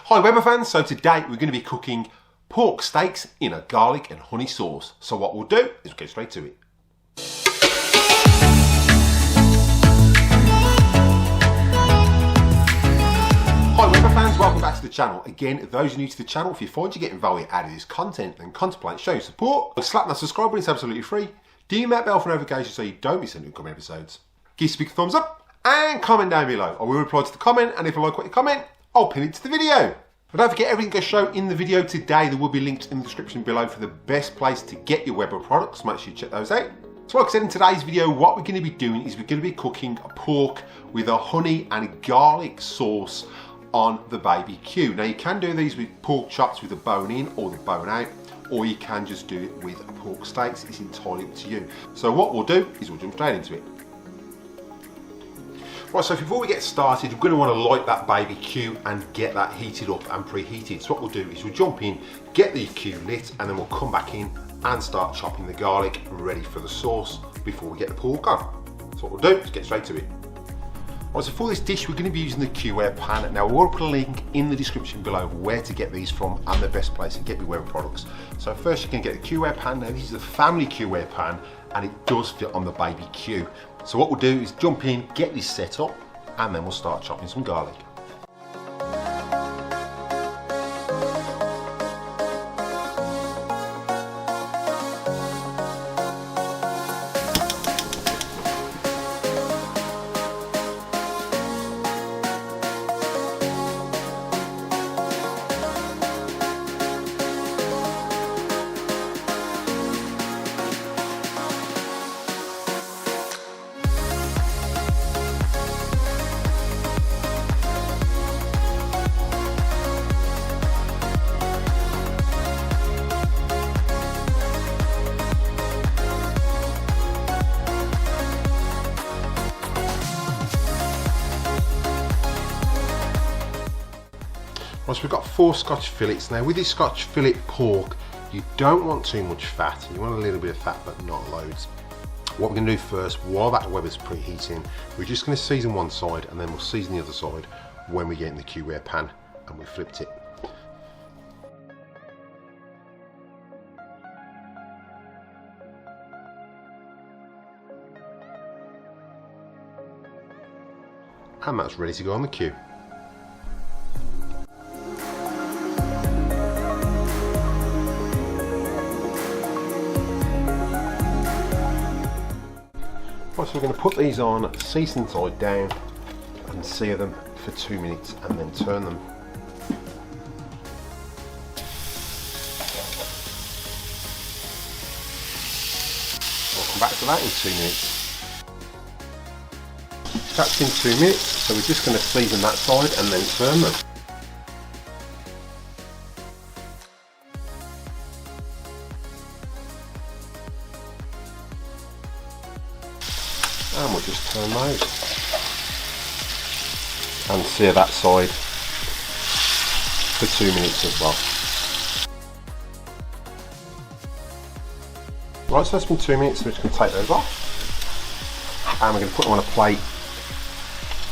Hi Weber fans, so today we're going to be cooking pork steaks in a garlic and honey sauce. So what we'll do is get straight to it. Hi Weber fans, welcome back to the channel. Again, if those are new to the channel, if you find you're getting value out of this content, then contemplate showing support. Slap that subscribe button, it's absolutely free. Do your bell for notifications so you don't miss any upcoming episodes. Give us a big thumbs up and comment down below. I will reply to the comment, and if I like what you comment, I'll pin it to the video. But don't forget, everything I show in the video today, there will be links in the description below for the best place to get your Weber products. Make sure you check those out. So like I said, in today's video, what we're going to be doing is we're going to be cooking a pork with a honey and garlic sauce on the Baby Q. Now you can do these with pork chops with the bone in or the bone out, or you can just do it with pork steaks. It's entirely up to you. So what we'll do is we'll jump straight into it. Right, so before we get started, we're going to want to light that Baby Q and get that heated up and preheated. So what we'll do is we'll jump in, get the Q lit, and then we'll come back in and start chopping the garlic ready for the sauce before we get the pork on. So what we'll do is get straight to it. Right, so for this dish, we're going to be using the Q-ware pan. Now we'll put a link in the description below of where to get these from and the best place to get your Weber products. So first you can get the Q-ware pan. Now this is the Family Q-ware pan and it does fit on the Baby Q. So what we'll do is jump in, get this set up, and then we'll start chopping some garlic. Once we've got 4 Scotch fillets. Now with this Scotch fillet pork, you don't want too much fat. You want a little bit of fat, but not loads. What we're going to do first, while that Weber's preheating, we're just going to season one side and then we'll season the other side when we get in the Q-ware pan and we've flipped it. And that's ready to go on the Q. Right, so we're going to put these on season side down and sear them for 2 minutes and then turn them. I'll come back to that in 2 minutes. That's in 2 minutes, so we're just going to season that side and then turn them. And we'll just turn those and sear that side for 2 minutes as well. Right, so that's been 2 minutes, so we're just going to take those off and we're going to put them on a plate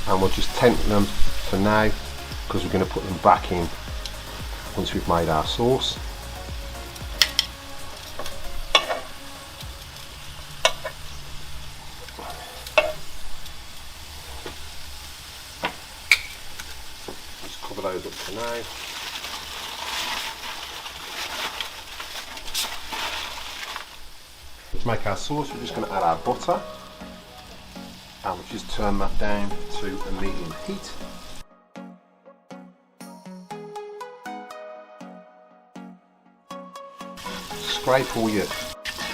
and we'll just temper them for now because we're going to put them back in once we've made our sauce. Cover those up for now. To make our sauce, we're just going to add our butter and we'll just turn that down to a medium heat. Scrape all your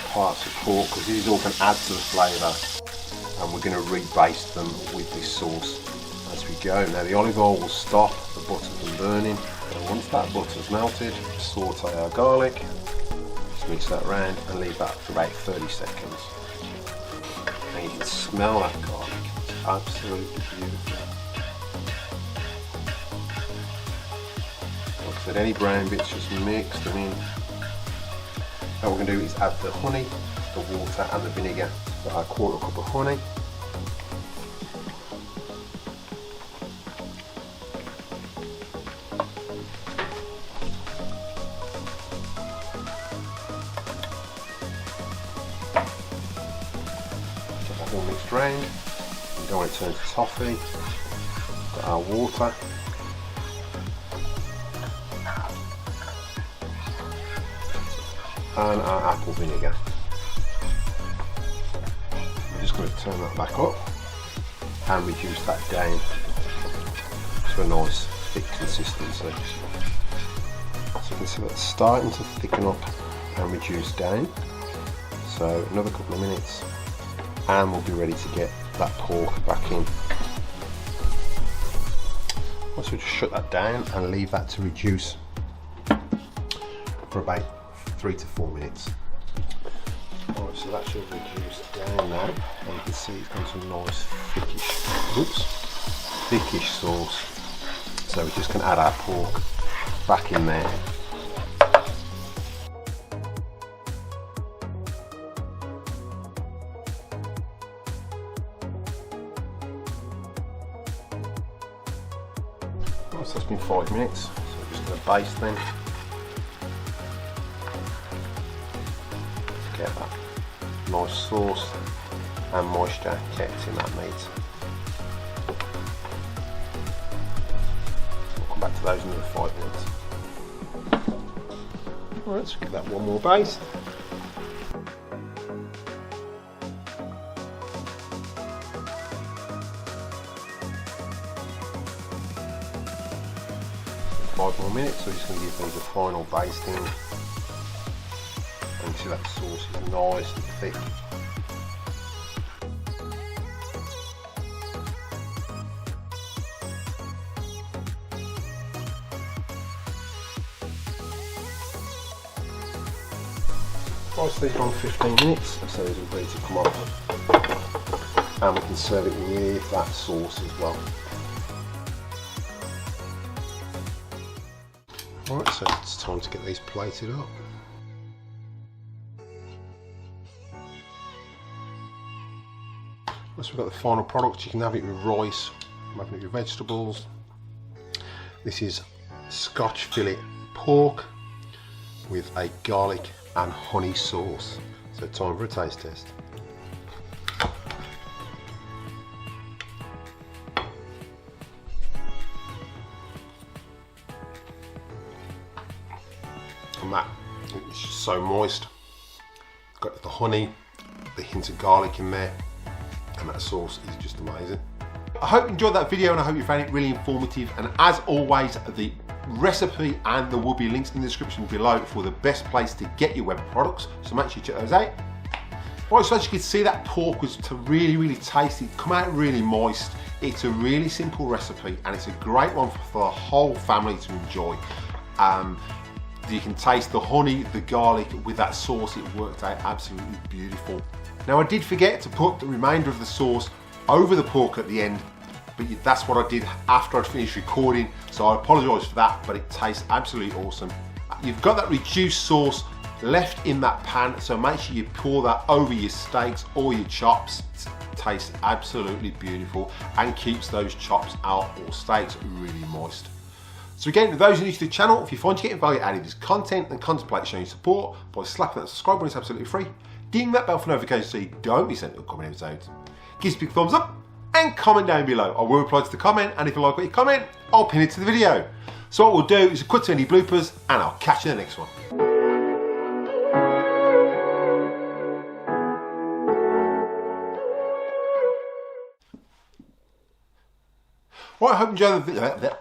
parts of pork because these are all going to add to the flavour, and we're going to rebaste them with this sauce as we go. Now the olive oil will stop the butter from burning, and once that butter's melted, saute our garlic, just mix that around and leave that for about 30 seconds. And you can smell that garlic, it's absolutely beautiful. Like I said, any brown bits, just mix them in. Now what we're going to do is add the honey, the water and the vinegar. Got our 1/4 cup of honey. mixed round. We don't want it to turn to toffee. Got our water. And our apple vinegar. I'm just going to turn that back up and reduce that down to a nice thick consistency. So you can see that's starting to thicken up and reduce down. So another couple of minutes and we'll be ready to get that pork back in. Once we just shut that down and leave that to reduce for about 3 to 4 minutes. Alright, so that should reduce down now, and you can see it's gone to a nice thickish sauce. So we're just going to add our pork back in there. So it's been 5 minutes, so we're just going to baste then. Get that nice sauce and moisture kept in that meat. We'll come back to those in another 5 minutes. Alright, so give that one more baste. So 5 more minutes, so we're just going to give these a final basting. And see that sauce is nice and thick. Right, so these are on 15 minutes, so these are ready to come off. And we can serve it with that sauce as well. Alright, so it's time to get these plated up. Once we've got the final product, you can have it with rice, have it with vegetables. This is Scotch fillet pork with a garlic and honey sauce. So time for a taste test. And that, it's just so moist. Got the honey, the hint of garlic in there. And that sauce is just amazing. I hope you enjoyed that video and I hope you found it really informative, and as always the recipe and there will be links in the description below for the best place to get your Weber products, so make sure you check those out. Right, so as you can see, that pork was really tasty, come out really moist. It's a really simple recipe and it's a great one for the whole family to enjoy. You can taste the honey, the garlic with that sauce. It worked out absolutely beautiful. Now I did forget to put the remainder of the sauce over the pork at the end, but that's what I did after I finished recording, so I apologise for that, but it tastes absolutely awesome. You've got that reduced sauce left in that pan, so make sure you pour that over your steaks or your chops. It tastes absolutely beautiful and keeps those chops out or steaks really moist. So again, for those who are new to the channel, if you find you're getting value out of this content, then contemplate showing support by slapping that subscribe button. It's absolutely free. Ding that bell for notifications so you don't miss any upcoming episodes. Give us a big thumbs up and comment down below. I will reply to the comment, and if you like what you comment, I'll pin it to the video. So what we'll do is cut to any bloopers and I'll catch you in the next one. Right, I hope you enjoyed the video.